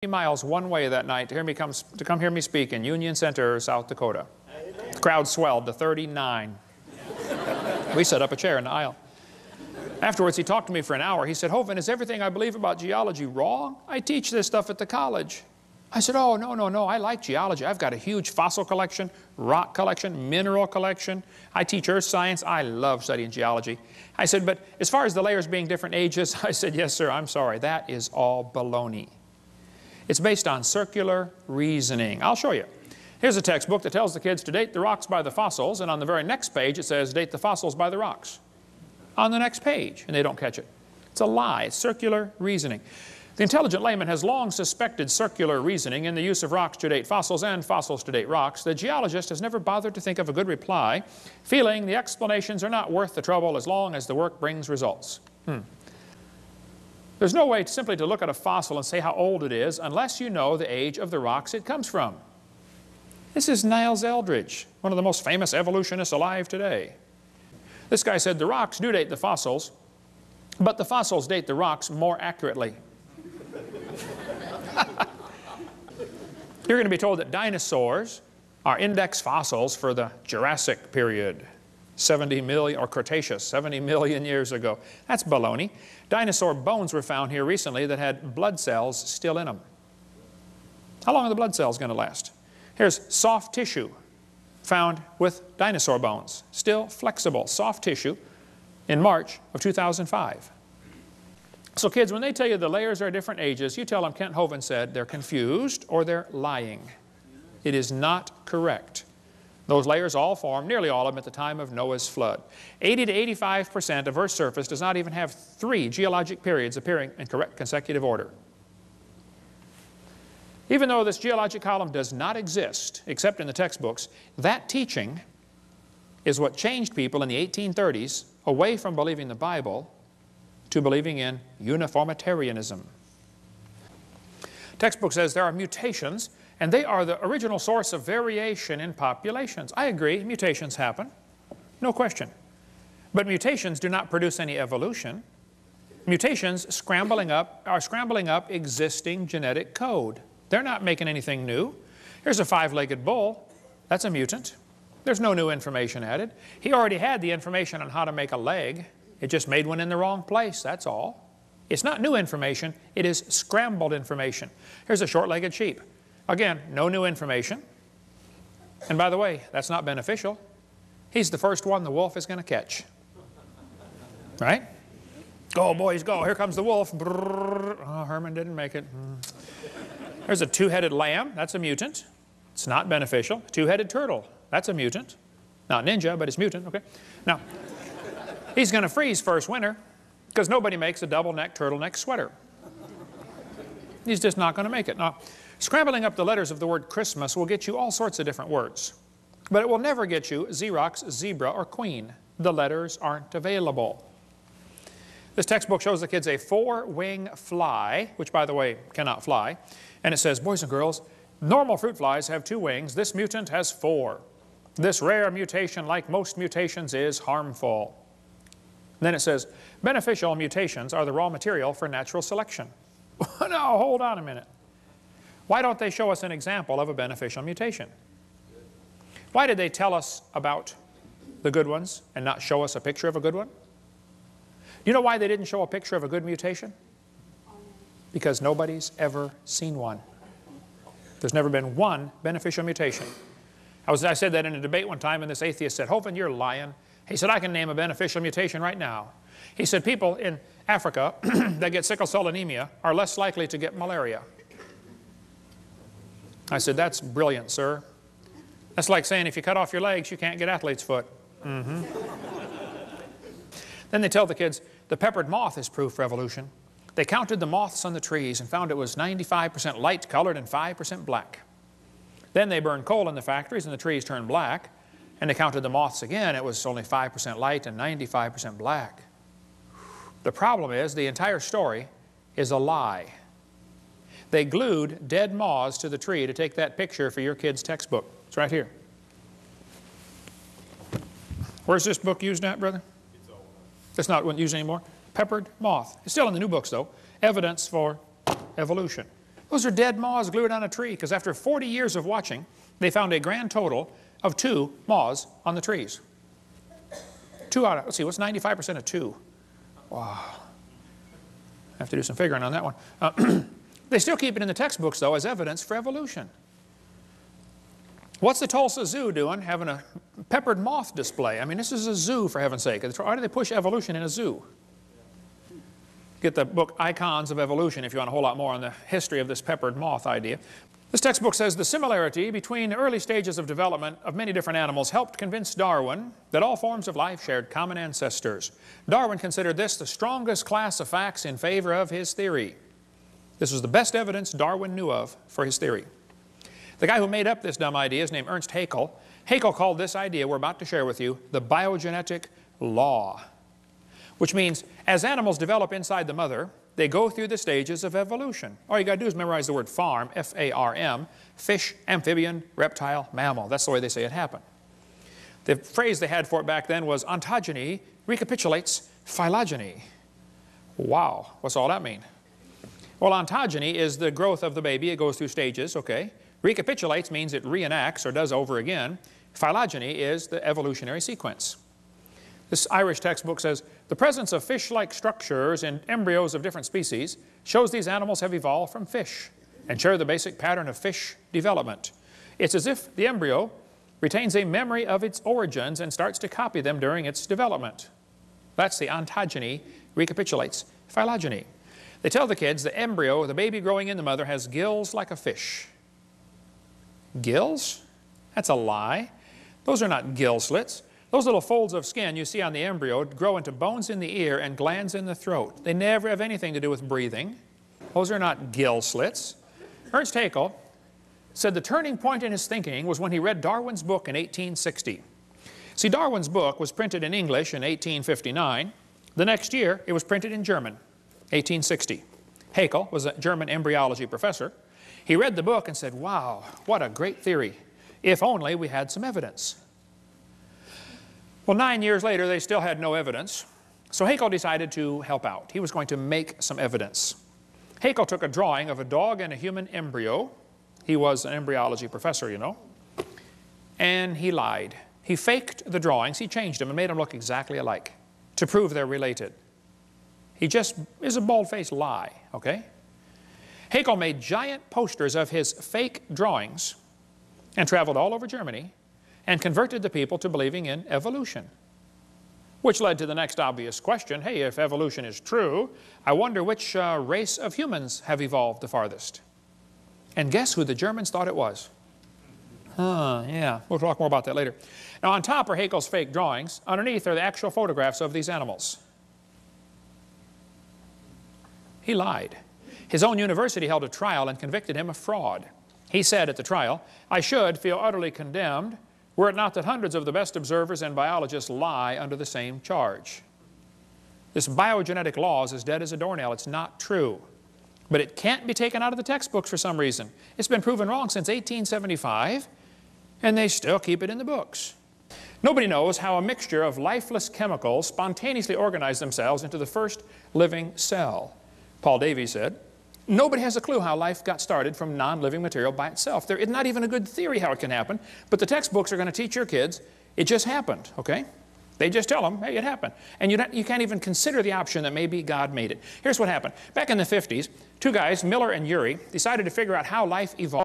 miles one way that night to come hear me speak in Union Center, South Dakota. The crowd swelled to 39. We set up a chair in the aisle. Afterwards, he talked to me for an hour. He said, Hovind, is everything I believe about geology wrong? I teach this stuff at the college. I said, oh, no, I like geology. I've got a huge fossil collection, rock collection, mineral collection. I teach earth science. I love studying geology. I said, but as far as the layers being different ages, I said, yes, sir, I'm sorry. That is all baloney. It's based on circular reasoning. I'll show you. Here's a textbook that tells the kids to date the rocks by the fossils, and on the very next page it says date the fossils by the rocks. On the next page, and they don't catch it. It's a lie. It's circular reasoning. The intelligent layman has long suspected circular reasoning in the use of rocks to date fossils and fossils to date rocks. The geologist has never bothered to think of a good reply, feeling the explanations are not worth the trouble as long as the work brings results. There's no way simply to look at a fossil and say how old it is unless you know the age of the rocks it comes from. This is Niles Eldredge, one of the most famous evolutionists alive today. This guy said the rocks do date the fossils, but the fossils date the rocks more accurately. You're going to be told that dinosaurs are index fossils for the Jurassic period, 70 million, or Cretaceous, 70 million years ago. That's baloney. Dinosaur bones were found here recently that had blood cells still in them. How long are the blood cells going to last? Here's soft tissue found with dinosaur bones, still flexible, soft tissue in March of 2005. So kids, when they tell you the layers are different ages, you tell them Kent Hovind said they're confused or they're lying. It is not correct. Those layers all formed, nearly all of them, at the time of Noah's flood. 80 to 85% of Earth's surface does not even have 3 geologic periods appearing in correct consecutive order. Even though this geologic column does not exist, except in the textbooks, that teaching is what changed people in the 1830s away from believing the Bible to believing in uniformitarianism. Textbook says there are mutations, and they are the original source of variation in populations. I agree, mutations happen, no question. But mutations do not produce any evolution. Mutations are scrambling up existing genetic code. They're not making anything new. Here's a 5-legged bull. That's a mutant. There's no new information added. He already had the information on how to make a leg. It just made one in the wrong place, that's all. It's not new information, it is scrambled information. Here's a short-legged sheep. Again, no new information. And by the way, that's not beneficial. He's the first one the wolf is going to catch. Right? Go, boys, go. Here comes the wolf. Brrr. Oh, Herman didn't make it. There's a 2-headed lamb. That's a mutant. It's not beneficial. 2-headed turtle. That's a mutant. Not ninja, but it's mutant. Okay. Now, he's going to freeze first winter because nobody makes a double-neck turtleneck sweater. He's just not going to make it. Now, scrambling up the letters of the word Christmas will get you all sorts of different words. But it will never get you Xerox, zebra, or queen. The letters aren't available. This textbook shows the kids a 4-wing fly, which, by the way, cannot fly. And it says, boys and girls, normal fruit flies have 2 wings. This mutant has 4. This rare mutation, like most mutations, is harmful. And then it says, beneficial mutations are the raw material for natural selection. Now, hold on a minute. Why don't they show us an example of a beneficial mutation? Why did they tell us about the good ones and not show us a picture of a good one? Do you know why they didn't show a picture of a good mutation? Because nobody's ever seen one. There's never been one beneficial mutation. I said that in a debate one time, and this atheist said, Hovind, you're lying. He said, I can name a beneficial mutation right now. He said, people in Africa that get sickle cell anemia are less likely to get malaria. I said, that's brilliant, sir. That's like saying if you cut off your legs, you can't get athlete's foot. Then they tell the kids, the peppered moth is proof for evolution. They counted the moths on the trees and found it was 95% light colored and 5% black. Then they burned coal in the factories and the trees turned black. And they counted the moths again. It was only 5% light and 95% black. The problem is the entire story is a lie. They glued dead moths to the tree to take that picture for your kid's textbook. It's right here. Where's this book used at, brother? It's not used anymore. Peppered moth. It's still in the new books, though. Evidence for evolution. Those are dead moths glued on a tree, because after 40 years of watching, they found a grand total of 2 moths on the trees. 2 out of, let's see, what's 95% of 2? Wow. I have to do some figuring on that one. They still keep it in the textbooks, though, as evidence for evolution. What's the Tulsa Zoo doing, having a peppered moth display? I mean, this is a zoo, for heaven's sake. Why do they push evolution in a zoo? Get the book Icons of Evolution if you want a whole lot more on the history of this peppered moth idea. This textbook says the similarity between the early stages of development of many different animals helped convince Darwin that all forms of life shared common ancestors. Darwin considered this the strongest class of facts in favor of his theory. This was the best evidence Darwin knew of for his theory. The guy who made up this dumb idea is named Ernst Haeckel. Haeckel called this idea we're about to share with you the biogenetic law, which means as animals develop inside the mother, they go through the stages of evolution. All you got to do is memorize the word farm, F-A-R-M, fish, amphibian, reptile, mammal. That's the way they say it happened. The phrase they had for it back then was ontogeny recapitulates phylogeny. Wow, what's all that mean? Well, ontogeny is the growth of the baby. It goes through stages, okay? Recapitulates means it reenacts or does over again. Phylogeny is the evolutionary sequence. This Irish textbook says, the presence of fish-like structures in embryos of different species shows these animals have evolved from fish and share the basic pattern of fish development. It's as if the embryo retains a memory of its origins and starts to copy them during its development. That's the ontogeny recapitulates phylogeny. They tell the kids the embryo, the baby growing in the mother, has gills like a fish. Gills? That's a lie. Those are not gill slits. Those little folds of skin you see on the embryo grow into bones in the ear and glands in the throat. They never have anything to do with breathing. Those are not gill slits. Ernst Haeckel said the turning point in his thinking was when he read Darwin's book in 1860. See, Darwin's book was printed in English in 1859. The next year, it was printed in German, 1860. Haeckel was a German embryology professor. He read the book and said, wow, what a great theory. If only we had some evidence. Well, 9 years later, they still had no evidence. So Haeckel decided to help out. He was going to make some evidence. Haeckel took a drawing of a dog and a human embryo. He was an embryology professor, you know. And he lied. He faked the drawings. He changed them and made them look exactly alike to prove they're related. He just is a bald-faced lie, okay? Haeckel made giant posters of his fake drawings and traveled all over Germany and converted the people to believing in evolution. Which led to the next obvious question, hey, if evolution is true, I wonder which race of humans have evolved the farthest. And guess who the Germans thought it was? Yeah, we'll talk more about that later. Now on top are Haeckel's fake drawings. Underneath are the actual photographs of these animals. He lied. His own university held a trial and convicted him of fraud. He said at the trial, I should feel utterly condemned were it not that hundreds of the best observers and biologists lie under the same charge. This biogenetic law is as dead as a doornail. It's not true. But it can't be taken out of the textbooks for some reason. It's been proven wrong since 1875, and they still keep it in the books. Nobody knows how a mixture of lifeless chemicals spontaneously organize themselves into the first living cell. Paul Davies said, nobody has a clue how life got started from non-living material by itself. There is not even a good theory how it can happen, but the textbooks are going to teach your kids it just happened, okay? They just tell them, hey, it happened. And you can't even consider the option that maybe God made it. Here's what happened. Back in the 50s, two guys, Miller and Urey, decided to figure out how life evolved.